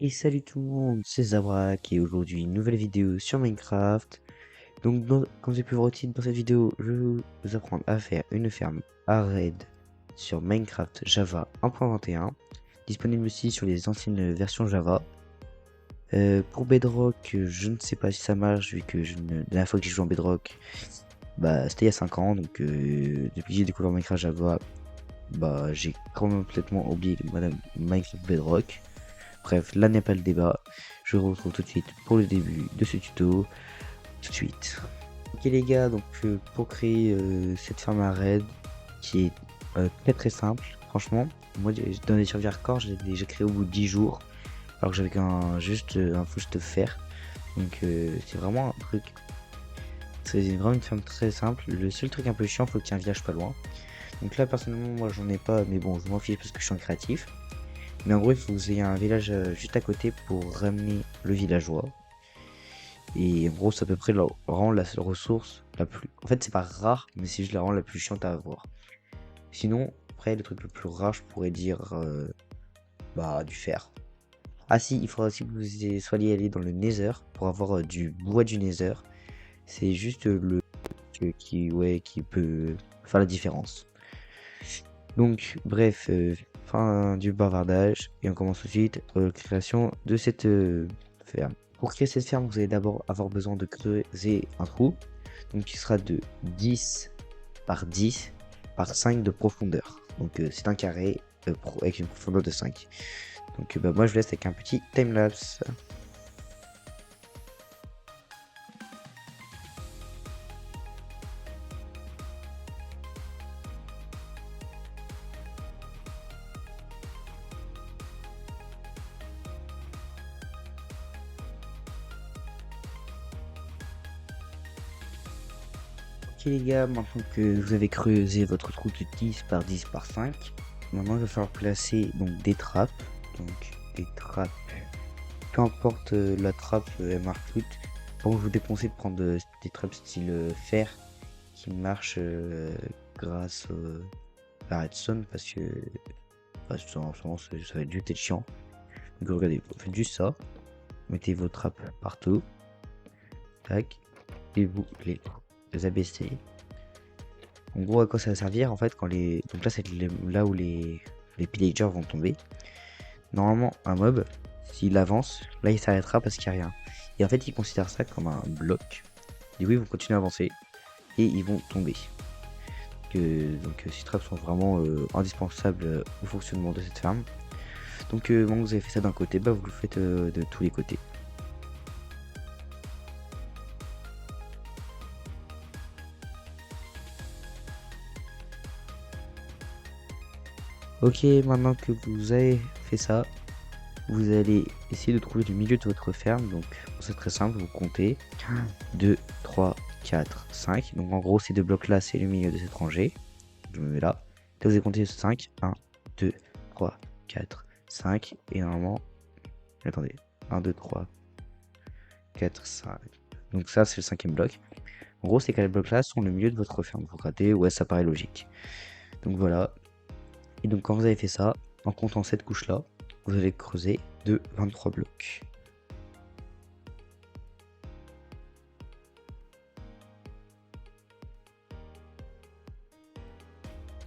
Et salut tout le monde, c'est Zabrak et aujourd'hui une nouvelle vidéo sur Minecraft. Donc comme vous avez pu voir au titre, dans cette vidéo, je vais vous apprendre à faire une ferme à raid sur Minecraft Java 1.21, disponible aussi sur les anciennes versions Java. Pour Bedrock, je ne sais pas si ça marche vu que la dernière fois que j'ai joué en Bedrock, bah c'était il y a 5 ans, donc depuis que j'ai découvert Minecraft Java, bah j'ai complètement oublié Madame Minecraft Bedrock. Bref, là n'est pas le débat. Je vous retrouve tout de suite pour le début de ce tuto. Tout de suite. Ok les gars, donc pour créer cette ferme à raid qui est très très simple, franchement, moi dans les survies hardcore, je l'ai déjà créé au bout de 10 jours, alors que j'avais juste un faut juste faire. Donc c'est vraiment un truc, c'est vraiment une ferme très simple. Le seul truc un peu chiant, faut qu'il y ait un village pas loin. Donc là personnellement moi j'en ai pas, mais bon je m'en fiche parce que je suis un créatif. Mais en gros il faut que vous ayez un village juste à côté pour ramener le villageois. Et en gros, c'est à peu près rend la seule ressource la plus. En fait, c'est pas rare, mais c'est juste la rend la plus chiante à avoir. Sinon, après, le truc le plus rare, je pourrais dire bah du fer. Ah si, il faudra aussi que vous soyez allé dans le Nether pour avoir du bois du Nether. C'est juste le qui peut faire la différence. Donc, bref, fin du bavardage et on commence tout de suite la création de cette ferme. Pour créer cette ferme, vous allez d'abord avoir besoin de creuser un trou, donc qui sera de 10 par 10 par 5 de profondeur. Donc c'est un carré avec une profondeur de 5. Donc bah, moi je vous laisse avec un petit timelapse. Ok les gars, maintenant que vous avez creusé votre trou de 10 par 10 par 5, maintenant il va falloir placer donc des trappes. Donc des trappes, peu importe la trappe, elle marche toute. Bon, je vous déconseille de prendre des trappes style fer qui marchent grâce à la redstone parce que bah, en ce moment ça va être juste être chiant. Donc regardez, vous faites juste ça, mettez vos trappes partout, tac, et vous les abaissez. En gros, à quoi ça va servir en fait quand les. Donc là, c'est là où les pillagers vont tomber. Normalement, un mob, s'il avance, là il s'arrêtera parce qu'il n'y a rien. Et en fait, ils considèrent ça comme un bloc. Du coup, ils vont continuer à avancer et ils vont tomber. Donc ces trappes sont vraiment indispensables au fonctionnement de cette ferme. Donc, quand vous avez fait ça d'un côté, bah, vous le faites de tous les côtés. Ok, maintenant que vous avez fait ça, vous allez essayer de trouver le milieu de votre ferme. Donc c'est très simple, vous comptez 1, 2, 3, 4, 5. Donc en gros ces deux blocs là c'est le milieu de cette rangée. Je me mets là. Là vous allez compter 5. 1, 2, 3, 4, 5. Et normalement, attendez, 1, 2, 3, 4, 5. Donc ça c'est le cinquième bloc. En gros ces 4 blocs là sont le milieu de votre ferme. Vous ratez, ouais ça paraît logique. Donc voilà. Et donc quand vous avez fait ça, en comptant cette couche là, vous allez creuser de 23 blocs.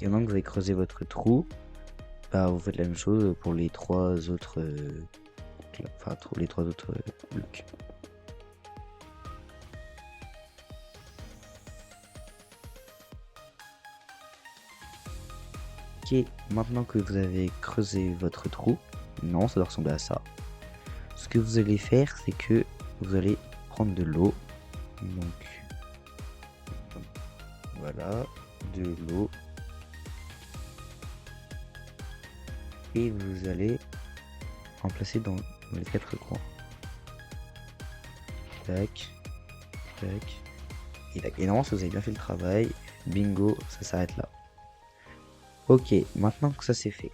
Et maintenant que vous avez creusé votre trou, bah, vous faites la même chose pour les trois autres, blocs. Ok, maintenant que vous avez creusé votre trou, non, ça doit ressembler à ça. Ce que vous allez faire, c'est que vous allez prendre de l'eau. Donc, voilà, de l'eau. Et vous allez en placer dans les 4 coins. Tac, tac, et tac. Et normalement, si vous avez bien fait le travail, bingo, ça s'arrête là. Ok, maintenant que ça c'est fait,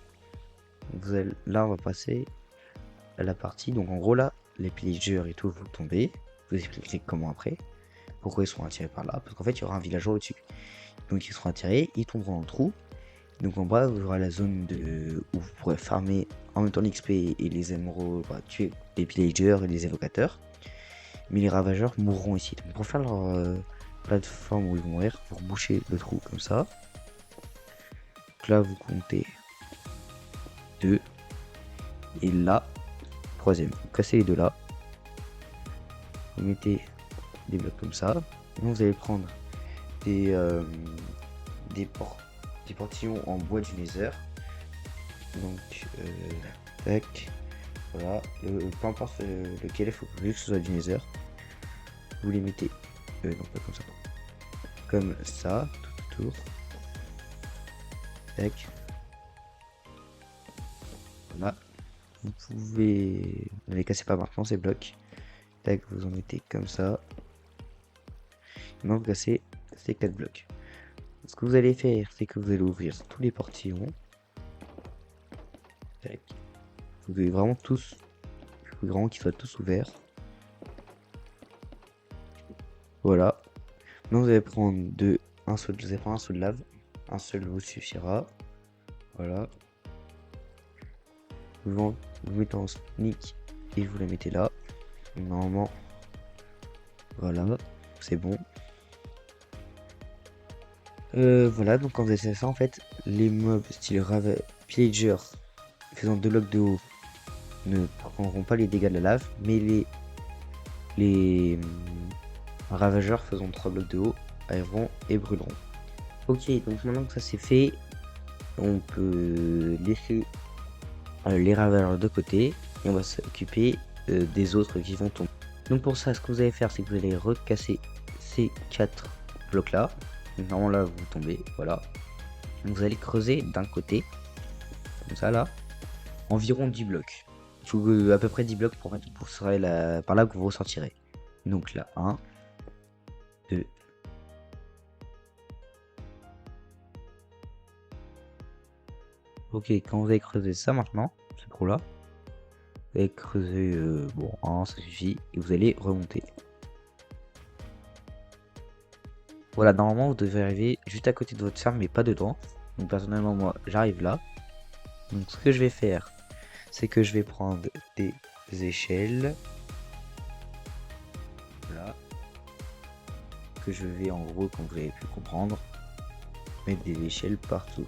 là on va passer à la partie. Donc en gros là, les pillagers et tout vont tomber. Je vous expliquerai comment après. Pourquoi ils seront attirés par là. Parce qu'en fait il y aura un villageois au-dessus. Donc ils seront attirés, ils tomberont dans le trou. Donc en bas vous aurez la zone où vous pourrez farmer en même temps l'XP et les émeraudes, bah, tuer les pillagers et les évocateurs. Mais les ravageurs mourront ici. Donc pour faire leur plateforme où ils vont mourir, pour boucher le trou comme ça. Donc là vous comptez 2. Et là, troisième. Vous cassez les deux là. Vous mettez des blocs comme ça. Et vous allez prendre des, des, des portillons en bois du Nether. Donc, tac. Voilà. Peu importe lequel, il faut que ce soit du Nether. Vous les mettez. Non, pas comme ça. Comme ça, tout autour. Tac. Voilà. Vous pouvez. Ne les cassez pas maintenant, ces blocs. Tac, vous en mettez comme ça. Maintenant, vous cassez ces 4 blocs. Ce que vous allez faire, c'est que vous allez ouvrir tous les portillons. Tac. Vous voulez vraiment tous. Il faut vraiment qu'ils soient tous ouverts. Voilà. Maintenant, vous allez prendre un seau de lave. Un seul vous suffira. Voilà. Vous mettez en sneak et vous la mettez là. Normalement, voilà, c'est bon. Voilà, donc quand vous avez fait ça, en fait, les mobs style pillager faisant 2 blocs de haut ne prendront pas les dégâts de la lave, mais les ravageurs faisant 3 blocs de haut arriveront et brûleront. Ok, donc maintenant que ça c'est fait, on peut laisser les ravageurs de côté et on va s'occuper des autres qui vont tomber. Donc pour ça, ce que vous allez faire, c'est que vous allez recasser ces 4 blocs là. Donc normalement là, vous tombez, voilà. Donc, vous allez creuser d'un côté, comme ça là, environ 10 blocs. Il faut à peu près 10 blocs pour mettre pour serait par là que vous ressortirez. Donc là, 1, 2. Ok, quand vous avez creusé ça maintenant, ce trou là, vous allez creuser, bon, 1, ça suffit, et vous allez remonter. Voilà, normalement vous devez arriver juste à côté de votre ferme, mais pas dedans. Donc personnellement, moi, j'arrive là. Donc ce que je vais faire, c'est que je vais prendre des échelles. Voilà. Que je vais en gros, comme vous avez pu comprendre, mettre des échelles partout.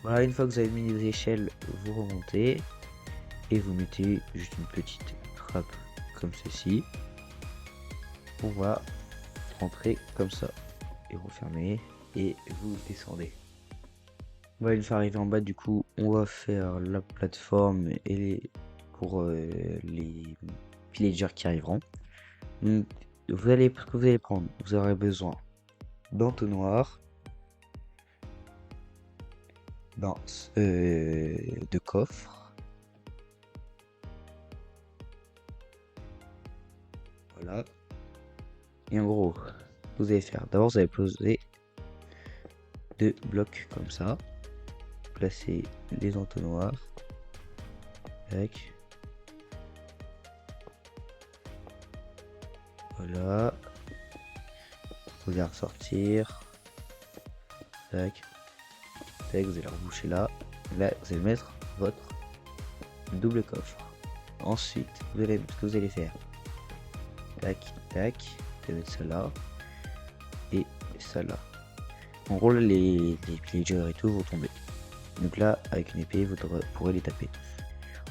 Voilà, une fois que vous avez mis les échelles, vous remontez et vous mettez juste une petite trappe comme ceci. On va rentrer comme ça et refermer et vous descendez. Voilà, une fois arrivé en bas, du coup, on va faire la plateforme et pour les villagers qui arriveront. Donc, ce que vous allez prendre, vous aurez besoin d'entonnoir, de coffres. Voilà. Et en gros, vous allez faire, d'abord vous allez poser 2 blocs comme ça. Placer les entonnoirs. Tac. Voilà. Vous allez ressortir. Tac. Tac, vous allez reboucher là. Là, vous allez mettre votre double coffre. Ensuite, ce que vous allez faire. Tac, tac. Vous allez mettre ça là. Et ça là. En gros, là, les pillagers et tout vont tomber. Donc là, avec une épée, vous pourrez les taper.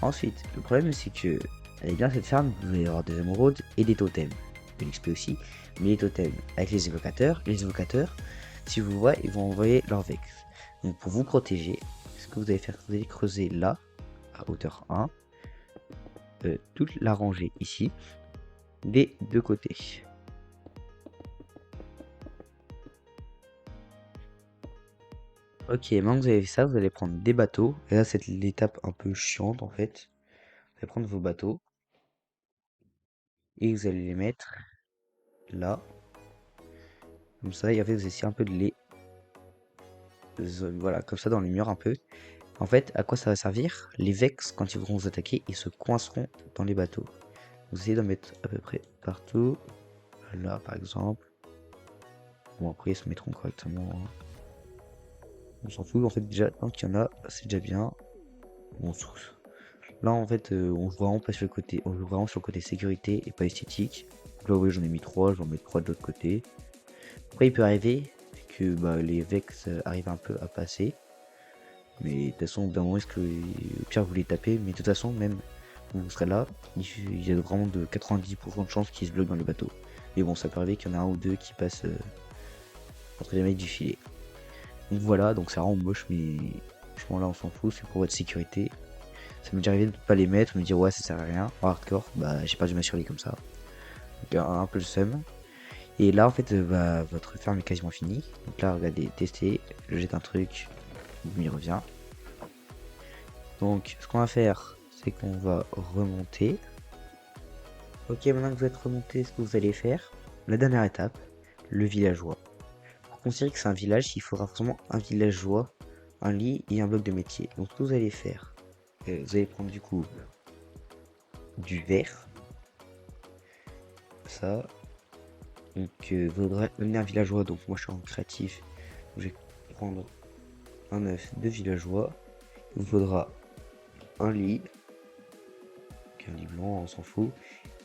Ensuite, le problème, c'est que avec bien cette ferme, vous allez avoir des émeraudes et des totems. De l'XP aussi. Mais les totems avec les évocateurs, si vous voyez, ils vont envoyer leur vex. Donc pour vous protéger, ce que vous allez faire, vous allez creuser là, à hauteur 1, toute la rangée ici, des deux côtés. Ok, maintenant que vous avez fait ça, vous allez prendre des bateaux. Et là, c'est l'étape un peu chiante en fait. Vous allez prendre vos bateaux et vous allez les mettre là, comme ça. Et en fait, vous essayez un peu de les, voilà, comme ça dans les murs un peu. En fait, à quoi ça va servir? Les vex, quand ils vont vous attaquer, ils se coinceront dans les bateaux. Vous essayez d'en mettre à peu près partout. là par exemple. Bon après ils se mettront correctement, hein. On s'en fout en fait, déjà tant qu'il y en a c'est déjà bien. Bon, là en fait on joue vraiment pas sur le côté, on joue vraiment sur le côté sécurité et pas esthétique. Donc là oui j'en ai mis 3, je vais en mettre 3 de l'autre côté. Après il peut arriver que les Vex arrivent un peu à passer. Mais de toute façon, d'un moment, est-ce que au pire vous les tapez, mais de toute façon, même vous serez là, il y a vraiment de 90% de chances qu'ils se bloquent dans le bateau. Mais bon, ça peut arriver qu'il y en a un ou deux qui passent entre les mailles du filet. Donc voilà, donc c'est vraiment moche, mais franchement là on s'en fout, c'est pour votre sécurité. Ça m'est déjà arrivé de pas les mettre, me dire ouais ça sert à rien. En hardcore, bah j'ai perdu ma survie comme ça. Donc un peu le seum. Et là en fait, votre ferme est quasiment finie. Donc là, regardez, tester, je jette un truc, il revient. Donc ce qu'on va faire, c'est qu'on va remonter. Ok, maintenant que vous êtes remonté, ce que vous allez faire, la dernière étape, le villageois. Pour considérer que c'est un village, il faudra forcément un villageois, un lit et un bloc de métier. Donc ce que vous allez faire, vous allez prendre du coup du verre, ça. Donc vous devrez amener un villageois, donc moi je suis en créatif, donc je vais prendre un œuf de villageois. Il vous faudra un lit, un lit blanc, on s'en fout,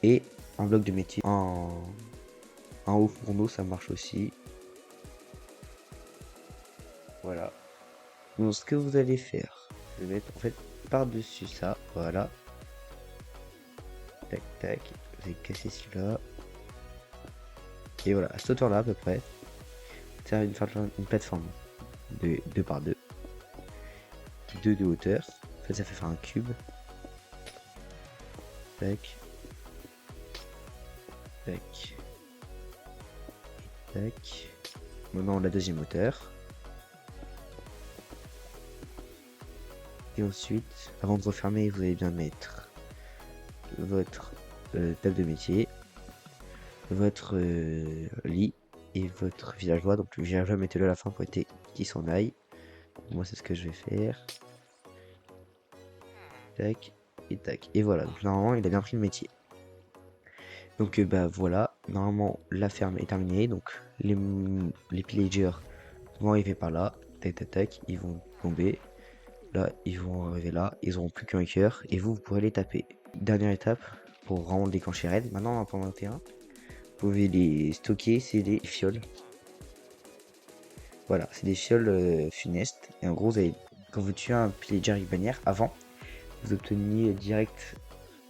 et un bloc de métier. Un haut fourneau, ça marche aussi. Voilà. Donc ce que vous allez faire, je vais mettre en fait par-dessus ça, voilà. Tac tac, vous allez casser celui-là. Et voilà, à cette hauteur là à peu près, c'est une plateforme de 2 par 2. 2 de hauteur. En fait ça fait faire un cube. Tac. Tac. Tac. Maintenant la deuxième hauteur. Et ensuite, avant de refermer, vous allez bien mettre votre table de métier, votre lit et votre villageois. Donc le villageois, mettez-le à la fin pour éviter qu'il s'en aille. Moi, c'est ce que je vais faire. Tac et tac. Et voilà. Donc normalement, il a bien pris le métier. Donc voilà. Normalement, la ferme est terminée. Donc les pillagers vont arriver par là. Tac tac tac. Ils vont tomber. Là, ils vont arriver là, ils auront plus qu'un cœur et vous pourrez les taper. Dernière étape pour vraiment déclencher raid. Maintenant, en 21, vous pouvez les stocker, c'est des fioles. Voilà, c'est des fioles funestes. Et en gros, vous avez, quand vous tuez un pillager avec bannière, avant, vous obteniez direct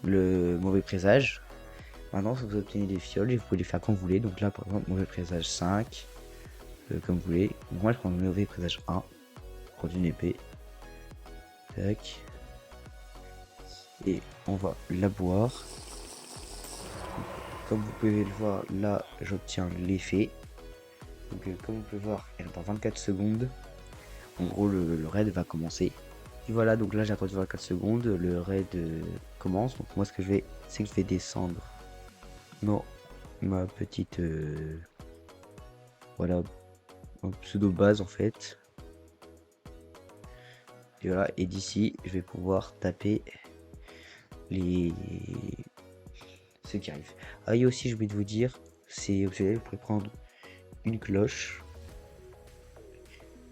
le mauvais présage. Maintenant, vous obtenez des fioles et vous pouvez les faire quand vous voulez. Donc là, par exemple, mauvais présage 5, comme vous voulez. Moi, je prends le mauvais présage 1, prends une épée. Tac. Et on va la boire. Comme vous pouvez le voir, là j'obtiens l'effet. Donc comme vous pouvez voir, dans 24 secondes, en gros le raid va commencer. Et voilà, donc là j'ai attendu 24 secondes, le raid commence. Donc moi ce que je vais, c'est que je vais descendre dans ma petite voilà, un pseudo base en fait. Et voilà, et d'ici je vais pouvoir taper ceux qui arrivent. Ah, et aussi, j'ai oublié de vous dire, c'est optionnel, vous pouvez prendre une cloche.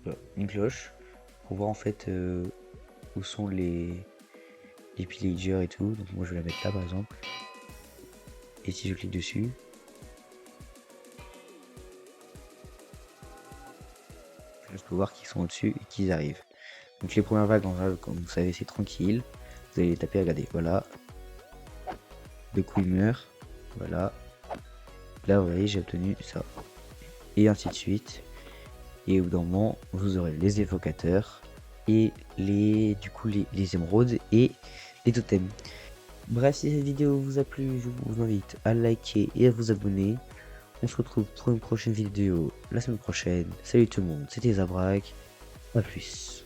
Voilà, une cloche. Pour voir en fait où sont les pillagers et tout. Donc moi je vais la mettre là par exemple. Et si je clique dessus. Je peux voir qu'ils sont au-dessus et qu'ils arrivent. Donc les premières vagues, en vrai, comme vous savez, c'est tranquille. Vous allez les taper, regardez, voilà. Le coup il meurt. Voilà. Là vous voyez j'ai obtenu ça. Et ainsi de suite. Et au bout d'un moment vous aurez les évocateurs et les émeraudes et les totems. Bref, si cette vidéo vous a plu, je vous invite à liker et à vous abonner. On se retrouve pour une prochaine vidéo la semaine prochaine. Salut tout le monde, c'était Zabrak, à plus.